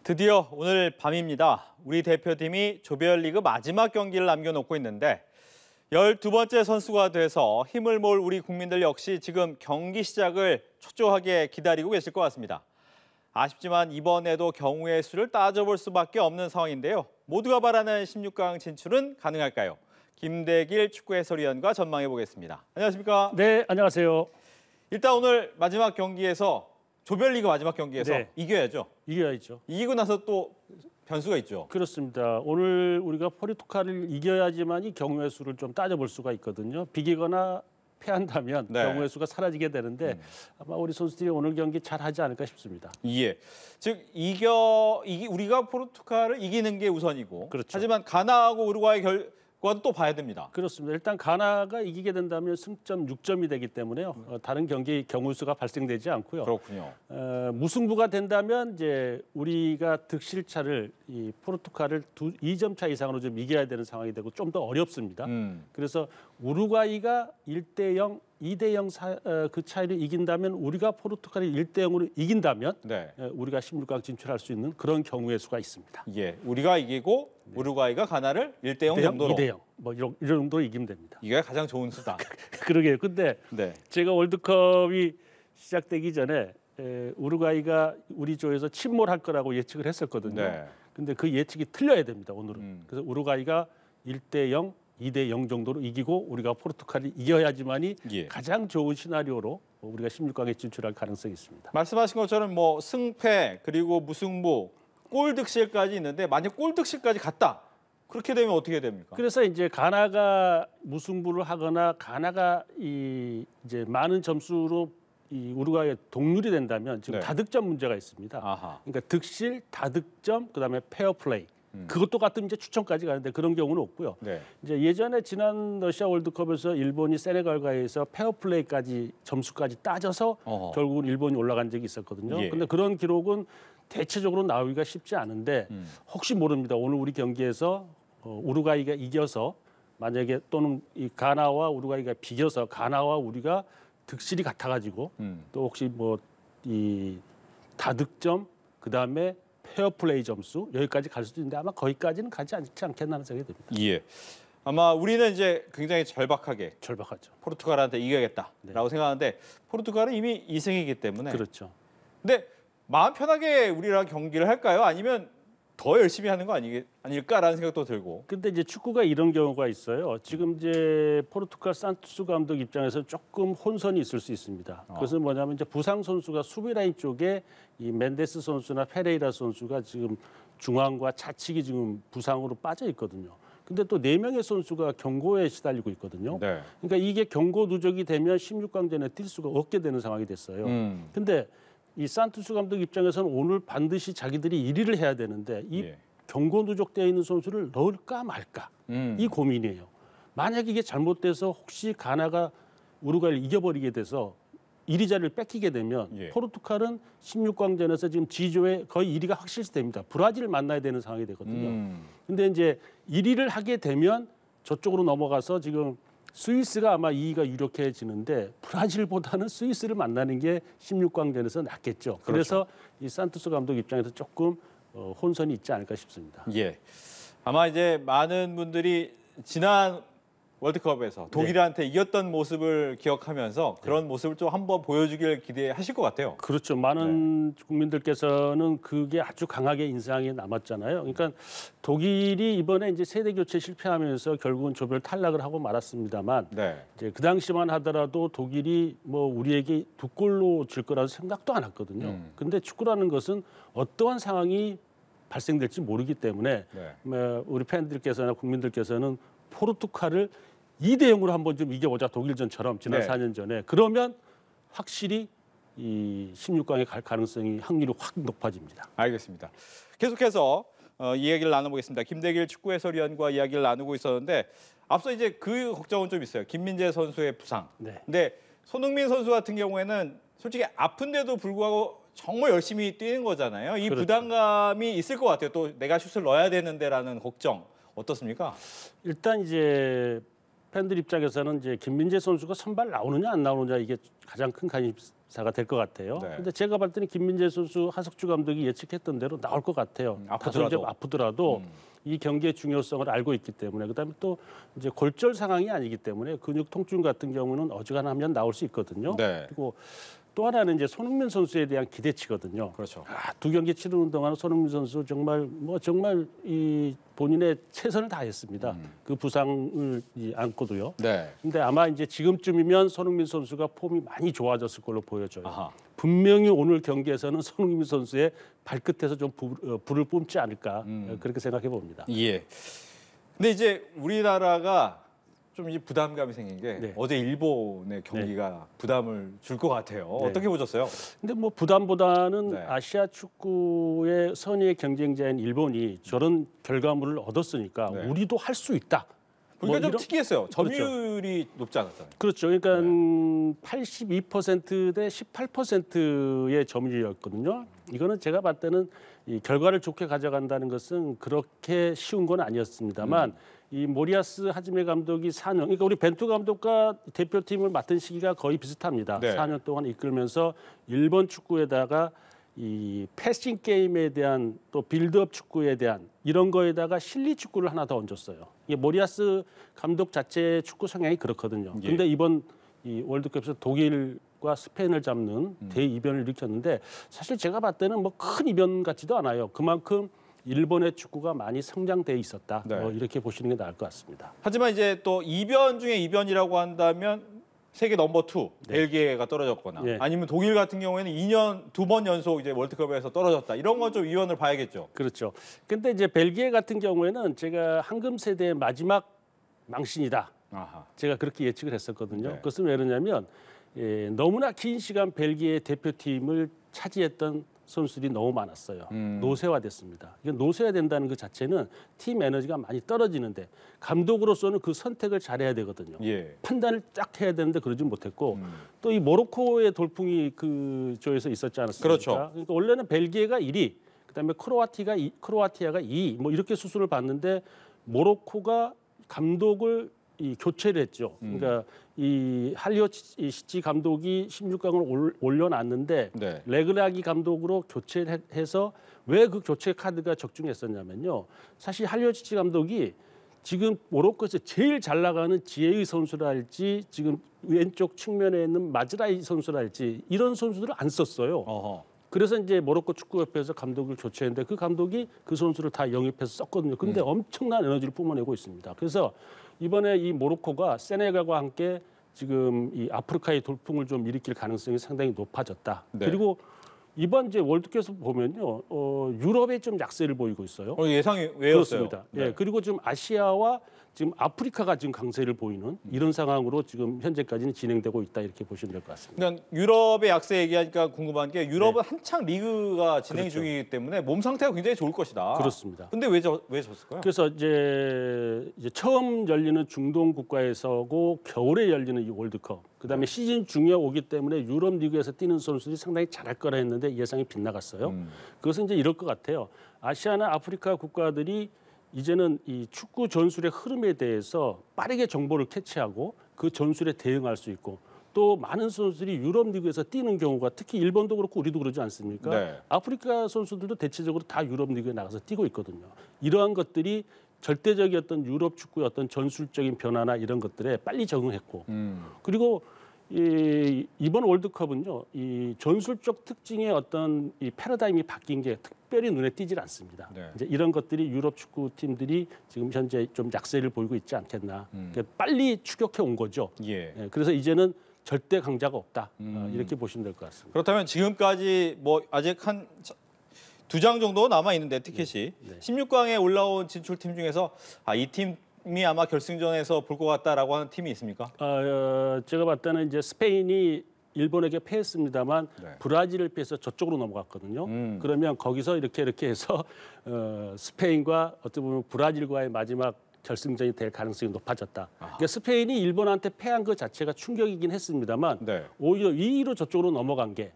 드디어 오늘 밤입니다. 우리 대표팀이 조별리그 마지막 경기를 남겨놓고 있는데 12번째 선수가 돼서 힘을 모을 우리 국민들 역시 지금 경기 시작을 초조하게 기다리고 계실 것 같습니다. 아쉽지만 이번에도 경우의 수를 따져볼 수밖에 없는 상황인데요. 모두가 바라는 16강 진출은 가능할까요? 김대길 축구 해설위원과 전망해 보겠습니다. 안녕하십니까? 네, 안녕하세요. 일단 오늘 마지막 경기에서 조별리그 마지막 경기에서 네. 이겨야죠. 이겨야죠. 이기고 나서 또 변수가 있죠. 그렇습니다. 오늘 우리가 포르투갈을 이겨야지만 이 경우의 수를 좀 따져볼 수가 있거든요. 비기거나 패한다면 네. 경우의 수가 사라지게 되는데 아마 우리 선수들이 오늘 경기 잘하지 않을까 싶습니다. 예. 즉 우리가 포르투갈을 이기는 게 우선이고, 그렇죠. 하지만 가나하고 우루과이 결과도 또 봐야 됩니다. 그렇습니다. 일단 가나가 이기게 된다면 승점 6점이 되기 때문에요. 다른 경기 경우 수가 발생되지 않고요. 그렇군요. 무승부가 된다면 이제 우리가 득실차를 이 포르투갈을 2점 차 이상으로 좀 이겨야 되는 상황이 되고 좀 더 어렵습니다. 그래서 우루과이가 1대0, 2대0 그 차이를 이긴다면 우리가 포르투갈이 1대0으로 이긴다면 네. 우리가 16강 진출할 수 있는 그런 경우의 수가 있습니다. 예. 우리가 이기고 우루과이가 가나를 1대0 정도로 2대0 뭐 이런 정도 이기면 됩니다. 이게 가장 좋은 수다. 그러게요. 근데 네. 제가 월드컵이 시작되기 전에 우루과이가 우리 조에서 침몰할 거라고 예측을 했었거든요. 네. 근데 그 예측이 틀려야 됩니다, 오늘은. 그래서 우루과이가 1대0, 2대0 정도로 이기고 우리가 포르투갈이 이겨야지만이 예. 가장 좋은 시나리오로 우리가 16강에 진출할 가능성이 있습니다. 말씀하신 것처럼 뭐 승패 그리고 무승부, 골득실까지 있는데 만약 골득실까지 갔다. 그렇게 되면 어떻게 됩니까? 그래서 이제 가나가 무승부를 하거나 가나가 이제 많은 점수로 이 우루과이에 동률이 된다면 지금 네. 다득점 문제가 있습니다. 아하. 그러니까 득실, 다득점, 그다음에 페어플레이. 그것도 같으면 이제 추첨까지 가는데 그런 경우는 없고요. 네. 이제 예전에 지난 러시아 월드컵에서 일본이 세네갈과에서 페어플레이까지 점수까지 따져서 결국은 일본이 올라간 적이 있었거든요. 예. 근데 그런 기록은 대체적으로 나오기가 쉽지 않은데 혹시 모릅니다. 오늘 우리 경기에서 우루과이가 이겨서 만약에 또는 이 가나와 우루과이가 비겨서 가나와 우리가 득실이 같아가지고 또 혹시 뭐 이 다득점 그다음에 페어플레이 점수 여기까지 갈 수도 있는데 아마 거기까지는 가지 않겠나 하는 생각이 듭니다. 예. 아마 우리는 이제 굉장히 절박하게 절박하죠. 포르투갈한테 이겨야겠다라고 생각하는데 포르투갈은 이미 2승이기 때문에. 그렇죠. 근데 마음 편하게 우리랑 경기를 할까요? 아니면 더 열심히 하는 거 아닐까라는 생각도 들고. 근데 이제 축구가 이런 경우가 있어요. 지금 이제 포르투갈 산투스 감독 입장에서 조금 혼선이 있을 수 있습니다. 그것은 뭐냐면 이제 부상 선수가 수비 라인 쪽에 이 멘데스 선수나 페레이라 선수가 지금 중앙과 좌측이 지금 부상으로 빠져 있거든요. 근데 또 4명의 선수가 경고에 시달리고 있거든요. 네. 그러니까 이게 경고 누적이 되면 16강전에 뛸 수가 없게 되는 상황이 됐어요. 근데 이 산투스 감독 입장에서는 오늘 반드시 자기들이 1위를 해야 되는데 이 예. 경고 누적되어 있는 선수를 넣을까 말까 이 고민이에요. 만약 이게 잘못돼서 혹시 가나가 우루과이를 이겨버리게 돼서 1위 자리를 뺏기게 되면 예. 포르투갈은 16강전에서 지금 G조에 거의 1위가 확실시됩니다. 브라질을 만나야 되는 상황이 되거든요. 근데 이제 1위를 하게 되면 저쪽으로 넘어가서 지금 스위스가 아마 2위가 유력해지는데 브라질보다는 스위스를 만나는 게 16강전에서 낫겠죠. 그렇죠. 그래서 이 산투스 감독 입장에서 조금 혼선이 있지 않을까 싶습니다. 예. 아마 이제 많은 분들이 지난 월드컵에서 독일한테 이겼던 모습을 기억하면서 그런 모습을 좀 한번 보여주길 기대하실 것 같아요. 그렇죠. 많은 국민들께서는 그게 아주 강하게 인상이 남았잖아요. 그러니까 독일이 이번에 이제 세대 교체 실패하면서 결국은 조별 탈락을 하고 말았습니다만 이제 그 당시만 하더라도 독일이 뭐 우리에게 2골로 질 거라는 생각도 안 했거든요. 근데 축구라는 것은 어떠한 상황이 발생될지 모르기 때문에 우리 팬들께서나 국민들께서는 포르투갈을 2대0으로 한번 좀 이겨보자 독일전처럼 지난 4년 전에 그러면 확실히 이 16강에 갈 가능성이 확률이 확 높아집니다. 알겠습니다. 계속해서 이야기를 나눠보겠습니다. 김대길 축구 해설위원과 이야기를 나누고 있었는데 앞서 이제 그 걱정은 좀 있어요. 김민재 선수의 부상. 근데 손흥민 선수 같은 경우에는 솔직히 아픈데도 불구하고 정말 열심히 뛰는 거잖아요. 이 부담감이 있을 것 같아요. 또 내가 슛을 넣어야 되는데라는 걱정 어떻습니까? 일단 이제 팬들 입장에서는 이제 김민재 선수가 선발 나오느냐 안 나오느냐 이게 가장 큰 관심사가 될 것 같아요. 네. 근데 제가 봤을 때는 김민재 선수 하석주 감독이 예측했던 대로 나올 것 같아요. 다소 이제 아프더라도 이 경기의 중요성을 알고 있기 때문에 그다음에 또 이제 골절 상황이 아니기 때문에 근육 통증 같은 경우는 어지간하면 나올 수 있거든요. 네. 그리고 또 하나는 이제 손흥민 선수에 대한 기대치거든요. 그렇죠. 두 경기 치르는 동안 손흥민 선수 정말 이 본인의 최선을 다했습니다. 그 부상을 안고도요. 네. 근데 아마 이제 지금쯤이면 손흥민 선수가 폼이 많이 좋아졌을 걸로 보여져요. 아하. 분명히 오늘 경기에서는 손흥민 선수의 발끝에서 좀 불을 뿜지 않을까 그렇게 생각해 봅니다. 예. 근데 이제 우리나라가 좀 이제 부담감이 생긴 게 네. 어제 일본의 경기가 부담을 줄 것 같아요. 네. 어떻게 보셨어요? 근데 뭐 부담보다는 네. 아시아 축구의 선의의 경쟁자인 일본이 저런 결과물을 얻었으니까 네. 우리도 할 수 있다. 그러니까 좀 이런- 특이했어요. 그렇죠. 점유율이 높지 않았잖아요. 그렇죠. 그러니까 82%대 18%의 점유율이었거든요. 이거는 제가 봤을 때는 이 결과를 좋게 가져간다는 것은 그렇게 쉬운 건 아니었습니다만 이 모리아스 하지메 감독이 4년, 그러니까 우리 벤투 감독과 대표팀을 맡은 시기가 거의 비슷합니다. 네. 4년 동안 이끌면서 일본 축구에다가 이 패싱 게임에 대한 또 빌드업 축구에 대한 이런 거에다가 실리 축구를 하나 더 얹었어요. 이게 모리아스 감독 자체의 축구 성향이 그렇거든요. 예. 근데 이번 이 월드컵에서 독일과 스페인을 잡는 대이변을 일으켰는데 사실 제가 봤을 때는 뭐 큰 이변 같지도 않아요. 그만큼 일본의 축구가 많이 성장돼 있었다. 네. 이렇게 보시는 게 나을 것 같습니다. 하지만 이제 또 이변 중에 이변이라고 한다면 세계 넘버 2 벨기에가 떨어졌거나 네. 아니면 독일 같은 경우에는 2년 2번 연속 이제 월드컵에서 떨어졌다. 이런 건 좀 이변을 봐야겠죠. 그렇죠. 근데 이제 벨기에 같은 경우에는 제가 황금 세대의 마지막 망신이다. 아하. 제가 그렇게 예측을 했었거든요. 네. 그것은 왜 그러냐면 너무나 긴 시간 벨기에 대표팀을 차지했던 선수들이 너무 많았어요. 노쇠화됐습니다. 이게 노쇠화된다는 그 자체는 팀 에너지가 많이 떨어지는데 감독으로서는 그 선택을 잘해야 되거든요. 예. 판단을 딱 해야 되는데 그러지 못했고 또 이 모로코의 돌풍이 그 조에서 있었지 않았습니까? 그렇죠. 그러니까 원래는 벨기에가 1위, 그다음에 크로아티아가 2위 뭐 이렇게 수순을 봤는데 모로코가 감독을 교체를 했죠. 그러니까 이 할리오시치 감독이 16강을 올려놨는데 네. 레그라기 감독으로 교체를 해서 왜 그 교체 카드가 적중했었냐면요. 사실 할리오시치 감독이 지금 모로코에서 제일 잘 나가는 지혜의 선수랄지 지금 왼쪽 측면에 있는 마즈라이 선수랄지 이런 선수들을 안 썼어요. 어허. 그래서 이제 모로코 축구협회에서 감독을 교체했는데 그 감독이 그 선수를 다 영입해서 썼거든요. 그런데 엄청난 에너지를 뿜어내고 있습니다. 그래서 이번에 이 모로코가 세네갈과 함께 지금 이 아프리카의 돌풍을 좀 일으킬 가능성이 상당히 높아졌다. 네. 그리고 이번 이제 월드컵에서 보면요, 유럽에 좀 약세를 보이고 있어요. 예상이 외였어요. 그렇습니다. 네. 예, 그리고 지금 아시아와 지금 아프리카가 지금 강세를 보이는 이런 상황으로 지금 현재까지는 진행되고 있다 이렇게 보시면 될 것 같습니다. 그러니까 유럽의 약세 얘기하니까 궁금한 게 유럽은 한창 리그가 진행 그렇죠. 중이기 때문에 몸 상태가 굉장히 좋을 것이다. 그렇습니다. 근데 왜 졌을까요? 그래서 이제 처음 열리는 중동 국가에서고 겨울에 열리는 이 월드컵, 그다음에 시즌 중에 오기 때문에 유럽 리그에서 뛰는 선수들이 상당히 잘할 거라 했는데 예상이 빗나갔어요. 그것은 이제 이럴 것 같아요. 아시아나 아프리카 국가들이 이제는 이 축구 전술의 흐름에 대해서 빠르게 정보를 캐치하고 그 전술에 대응할 수 있고 또 많은 선수들이 유럽 리그에서 뛰는 경우가 특히 일본도 그렇고 우리도 그러지 않습니까? 네. 아프리카 선수들도 대체적으로 다 유럽 리그에 나가서 뛰고 있거든요. 이러한 것들이 절대적이었던 유럽 축구의 어떤 전술적인 변화나 이런 것들에 빨리 적응했고 그리고 이번 월드컵은요, 이 전술적 특징의 어떤 이 패러다임이 바뀐 게 특별히 눈에 띄질 않습니다. 네. 이제 이런 것들이 유럽 축구 팀들이 지금 현재 좀 약세를 보이고 있지 않겠나. 그러니까 빨리 추격해 온 거죠. 예. 예, 그래서 이제는 절대 강자가 없다. 이렇게 보시면 될 것 같습니다. 그렇다면 지금까지 뭐 아직 한 2장 정도 남아 있는데 티켓이 16강에 올라온 진출팀 중에서 이 팀이 아마 결승전에서 볼 것 같다라고 하는 팀이 있습니까? 제가 봤을 때는 이제 스페인이 일본에게 패했습니다만 네. 브라질을 피해서 저쪽으로 넘어갔거든요. 그러면 거기서 이렇게 해서 스페인과 어떻게 보면 브라질과의 마지막 결승전이 될 가능성이 높아졌다. 그러니까 스페인이 일본한테 패한 것 자체가 충격이긴 했습니다만 네. 오히려 2위로 저쪽으로 넘어간 게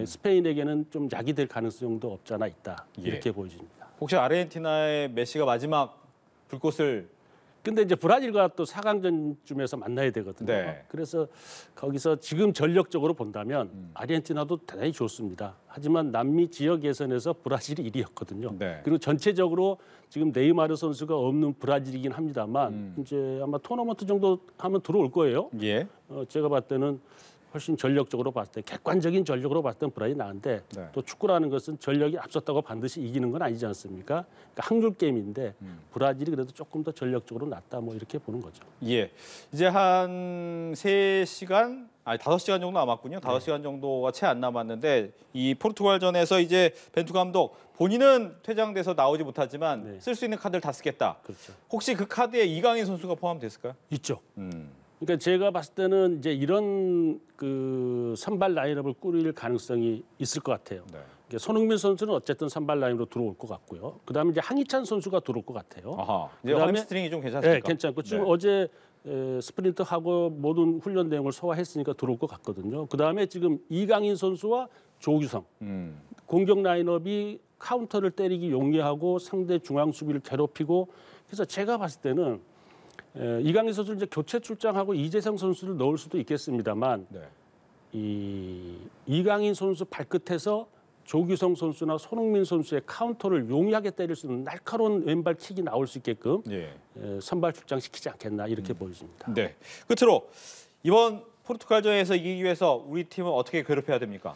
스페인에게는 좀 약이 될 가능성도 없지 않아 있다. 예. 이렇게 보여집니다. 혹시 아르헨티나의 메시가 마지막 불꽃을 근데 이제 브라질과 또 4강전쯤에서 만나야 되거든요. 네. 그래서 거기서 지금 전력적으로 본다면 아르헨티나도 대단히 좋습니다. 하지만 남미 지역 예선에서 브라질이 1위였거든요. 네. 그리고 전체적으로 지금 네이마르 선수가 없는 브라질이긴 합니다만 이제 아마 토너먼트 정도 하면 들어올 거예요. 예. 제가 봤을 때는 훨씬 전력적으로 봤을 때 객관적인 전력으로 봤을 땐 브라질이 나은데 네. 또 축구라는 것은 전력이 앞섰다고 반드시 이기는 건 아니지 않습니까? 그러니까 확률 게임인데 브라질이 그래도 조금 더 전력적으로 낫다 뭐 이렇게 보는 거죠. 예. 이제 한 3시간, 아니 5시간 정도 남았군요. 5시간 정도가 채 안 남았는데 이 포르투갈전에서 이제 벤투 감독 본인은 퇴장돼서 나오지 못하지만 네. 쓸 수 있는 카드를 다 쓰겠다. 그렇죠. 혹시 그 카드에 이강인 선수가 포함됐을까요? 있죠. 그러니까 제가 봤을 때는 이제 이런 그 선발 라인업을 꾸릴 가능성이 있을 것 같아요. 네. 그러니까 손흥민 선수는 어쨌든 선발 라인으로 들어올 것 같고요. 그다음에 이제 황희찬 선수가 들어올 것 같아요. 아하. 이제 그다음에- 햄스트링이 좀 괜찮습니까? 네, 괜찮고 지금 네. 어제 스프린트하고 모든 훈련 내용을 소화했으니까 들어올 것 같거든요. 그다음에 지금 이강인 선수와 조규성 공격 라인업이 카운터를 때리기 용이하고 상대 중앙 수비를 괴롭히고 그래서 제가 봤을 때는 이강인 선수를 이제 교체 출장하고 이재성 선수를 넣을 수도 있겠습니다만 네. 이강인 선수 발끝에서 조규성 선수나 손흥민 선수의 카운터를 용이하게 때릴 수 있는 날카로운 왼발 킥이 나올 수 있게끔 예. 선발 출장시키지 않겠나 이렇게 보여집니다. 네. 끝으로 이번 포르투갈전에서 이기기 위해서 우리 팀은 어떻게 괴롭혀야 됩니까?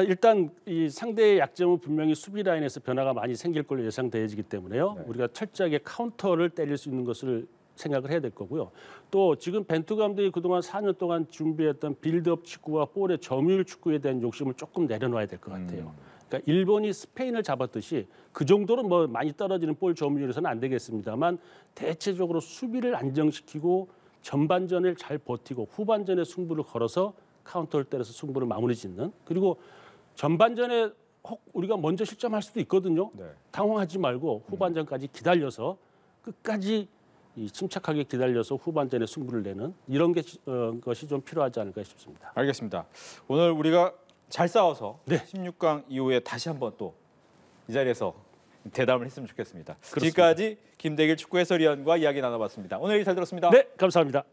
일단 이 상대의 약점은 분명히 수비 라인에서 변화가 많이 생길 걸로 예상되어지기 때문에요. 네. 우리가 철저하게 카운터를 때릴 수 있는 것을 생각을 해야 될 거고요. 또 지금 벤투 감독이 그동안 4년 동안 준비했던 빌드업 축구와 볼의 점유율 축구에 대한 욕심을 조금 내려놔야 될 것 같아요. 그러니까 일본이 스페인을 잡았듯이 그 정도는 뭐 많이 떨어지는 볼 점유율에서는 안 되겠습니다만 대체적으로 수비를 안정시키고 전반전을 잘 버티고 후반전에 승부를 걸어서 카운터를 때려서 승부를 마무리 짓는 그리고 전반전에 혹 우리가 먼저 실점할 수도 있거든요. 네. 당황하지 말고 후반전까지 기다려서 끝까지 침착하게 기다려서 후반전에 승부를 내는 이런 것이 좀 필요하지 않을까 싶습니다. 알겠습니다. 오늘 우리가 잘 싸워서 네. 16강 이후에 다시 한번 또 이 자리에서 대담을 했으면 좋겠습니다. 그렇습니다. 지금까지 김대길 축구 해설위원과 이야기 나눠봤습니다. 오늘 얘기 잘 들었습니다. 네, 감사합니다.